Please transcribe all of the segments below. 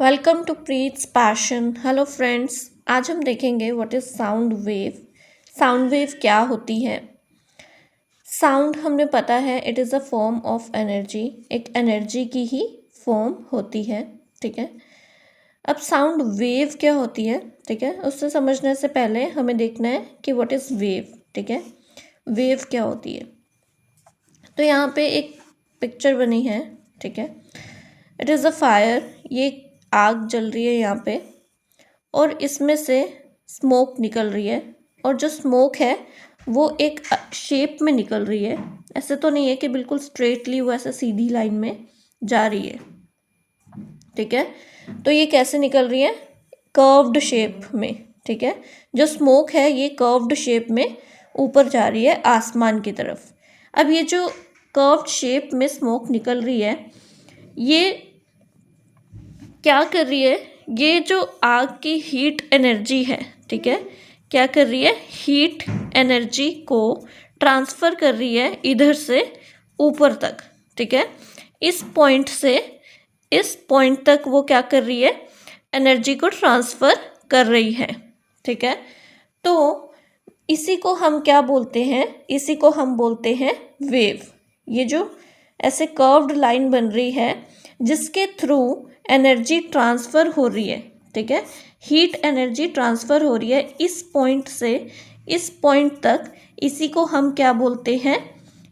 Welcome to Preet's passion. Hello friends, आज हम देखेंगे what is sound wave. Sound wave क्या होती है। साउंड हमें पता है it is a form of energy, एक एनर्जी की ही फॉर्म होती है। ठीक है, अब साउंड वेव क्या होती है। ठीक है, उससे समझने से पहले हमें देखना है कि व्हाट इज़ वेव। ठीक है, वेव क्या होती है। तो यहाँ पे एक पिक्चर बनी है। ठीक है, इट इज़ अ फायर, ये आग जल रही है यहाँ पे और इसमें से स्मोक निकल रही है और जो स्मोक है वो एक शेप में निकल रही है। ऐसे तो नहीं है कि बिल्कुल स्ट्रेटली वो ऐसे सीधी लाइन में जा रही है। ठीक है, तो ये कैसे निकल रही है, कर्व्ड शेप में। ठीक है, जो स्मोक है ये कर्व्ड शेप में ऊपर जा रही है आसमान की तरफ। अब ये जो कर्व्ड शेप में स्मोक निकल रही है ये क्या कर रही है, ये जो आग की हीट एनर्जी है। ठीक है, क्या कर रही है, हीट एनर्जी को ट्रांसफ़र कर रही है इधर से ऊपर तक। ठीक है, इस पॉइंट से इस पॉइंट तक वो क्या कर रही है, एनर्जी को ट्रांसफ़र कर रही है। ठीक है, तो इसी को हम क्या बोलते हैं, इसी को हम बोलते हैं वेव। ये जो ऐसे कर्व्ड लाइन बन रही है जिसके थ्रू एनर्जी ट्रांसफ़र हो रही है। ठीक है, हीट एनर्जी ट्रांसफ़र हो रही है इस पॉइंट से इस पॉइंट तक, इसी को हम क्या बोलते हैं,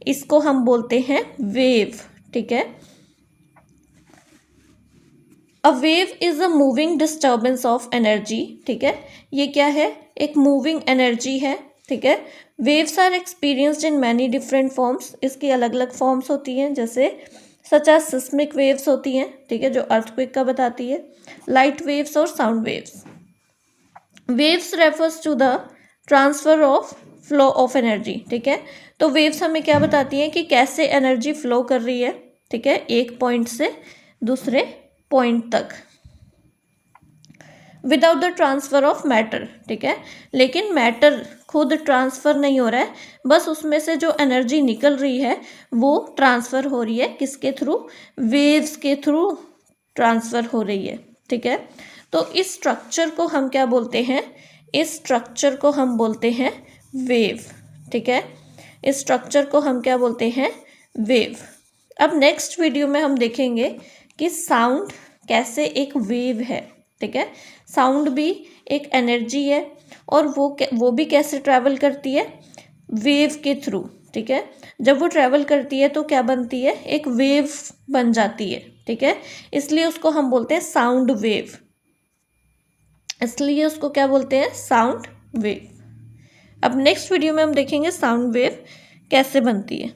इसको हम बोलते हैं वेव। ठीक है, a wave is a moving disturbance of energy. ठीक है, ये क्या है, एक मूविंग एनर्जी है। ठीक है, waves are experienced in many different forms, इसकी अलग अलग फॉर्म्स होती हैं, जैसे सच एज सिस्मिक वेव्स होती हैं। ठीक है, जो अर्थक्वेक का बताती है, लाइट वेव्स और sound waves. Waves refers to the transfer of flow of energy. ठीक है, तो वेव्स हमें क्या बताती हैं कि कैसे एनर्जी फ्लो कर रही है। ठीक है, एक पॉइंट से दूसरे पॉइंट तक without the transfer of matter. ठीक है, लेकिन मैटर खुद ट्रांसफ़र नहीं हो रहा है, बस उसमें से जो एनर्जी निकल रही है वो ट्रांसफ़र हो रही है, किसके थ्रू, वेव्स के थ्रू ट्रांसफ़र हो रही है। ठीक है, तो इस स्ट्रक्चर को हम क्या बोलते हैं, इस स्ट्रक्चर को हम बोलते हैं वेव। ठीक है, इस स्ट्रक्चर को हम क्या बोलते हैं, वेव। अब नेक्स्ट वीडियो में हम देखेंगे कि साउंड कैसे एक वेव है। ठीक है, साउंड भी एक एनर्जी है और वो भी कैसे ट्रैवल करती है, वेव के थ्रू। ठीक है, जब वो ट्रैवल करती है तो क्या बनती है, एक वेव बन जाती है। ठीक है, इसलिए उसको हम बोलते हैं साउंड वेव, इसलिए उसको क्या बोलते हैं, साउंड वेव। अब नेक्स्ट वीडियो में हम देखेंगे साउंड वेव कैसे बनती है।